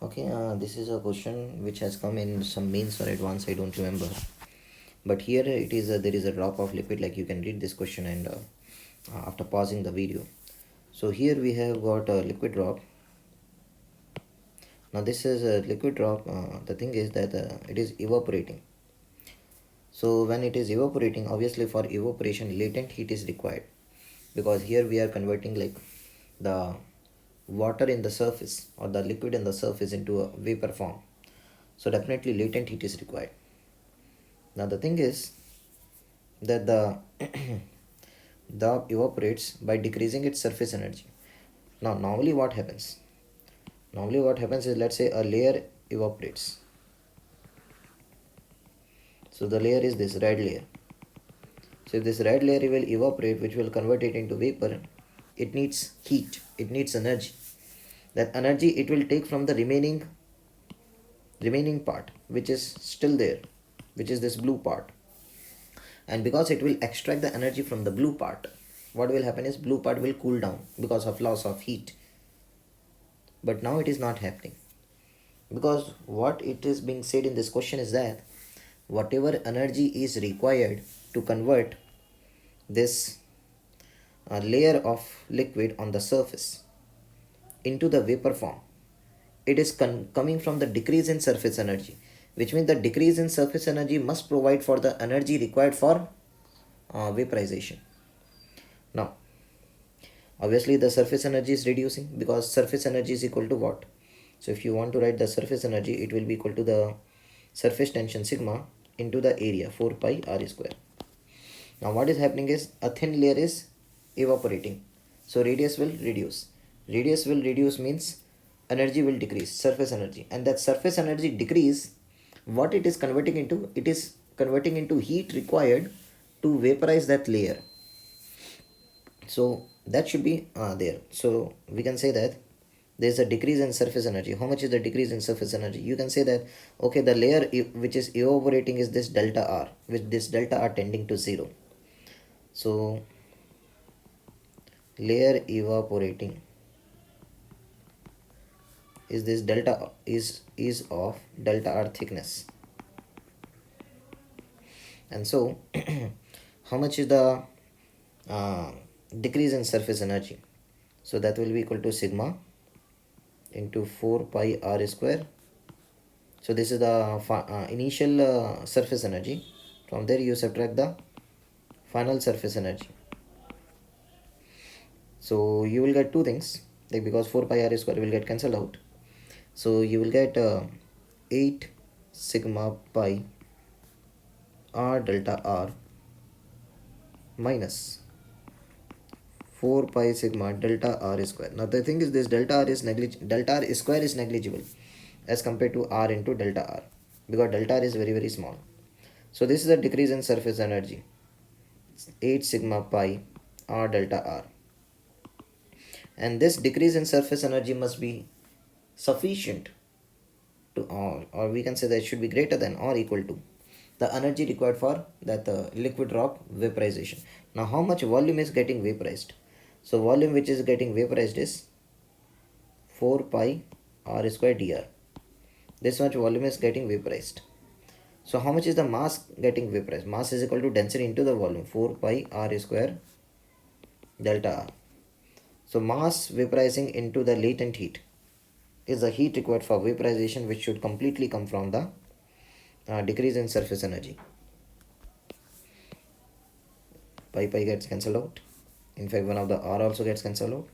Okay, this is a question which has come in some mains or advanced, I don't remember. But here it is there is a drop of liquid, like you can read this question and after pausing the video. So here we have got a liquid drop. Now this is a liquid drop. The thing is that it is evaporating. So when it is evaporating, obviously for evaporation latent heat is required, because here we are converting like the water in the surface or the liquid in the surface into a vapor form. So definitely latent heat is required. Now the thing is that the the evaporates by decreasing its surface energy. Now normally what happens? Normally what happens is, let's say a layer evaporates. So the layer is this red layer. So if this red layer will evaporate, which will convert it into vapor, it needs heat, it needs energy. That energy it will take from the remaining part, which is still there, which is this blue part. And because it will extract the energy from the blue part, what will happen is blue part will cool down because of loss of heat. But now it is not happening, because what it is being said in this question is that whatever energy is required to convert this layer of liquid on the surface into the vapor form, it is coming from the decrease in surface energy, which means the decrease in surface energy must provide for the energy required for vaporization. Now obviously the surface energy is reducing, because surface energy is equal to what? So if you want to write the surface energy, it will be equal to the surface tension sigma into the area 4 pi r square. Now what is happening is a thin layer is evaporating, so radius will reduce. Radius will reduce means energy will decrease, surface energy, and that surface energy decrease, what it is converting into? It is converting into heat required to vaporize that layer. So that should be there. So we can say that there's a decrease in surface energy. How much is the decrease in surface energy? You can say that, okay, the layer which is evaporating is this delta r, with this delta r tending to 0. So layer evaporating is this delta is of delta r thickness. And so how much is the decrease in surface energy? So that will be equal to sigma into 4 pi r square. So this is the initial surface energy. From there you subtract the final surface energy. So you will get two things, like, because 4 pi r square will get cancelled out. So you will get 8 sigma pi r delta r minus 4 pi sigma delta r square. Now the thing is, this delta r square is negligible as compared to r into delta r, because delta r is very very small. So this is a decrease in surface energy, 8 sigma pi r delta r, and this decrease in surface energy must be sufficient to, or we can say that it should be greater than or equal to the energy required for that liquid drop vaporization. Now how much volume is getting vaporized? So volume which is getting vaporized is 4 pi r square dr. This much volume is getting vaporized. So how much is the mass getting vaporized? Mass is equal to density into the volume, 4 pi r square delta r. So mass vaporizing into the latent heat is the heat required for vaporization, which should completely come from the decrease in surface energy. Pi gets cancelled out. In fact, one of the r also gets cancelled out.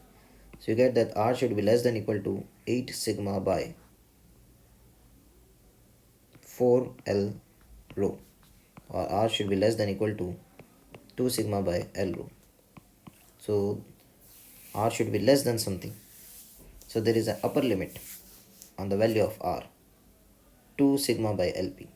So you get that r should be less than equal to 8 sigma by 4 L rho, or r should be less than equal to 2 sigma by L rho. So r should be less than something. So there is an upper limit on the value of r, 2 sigma by LP.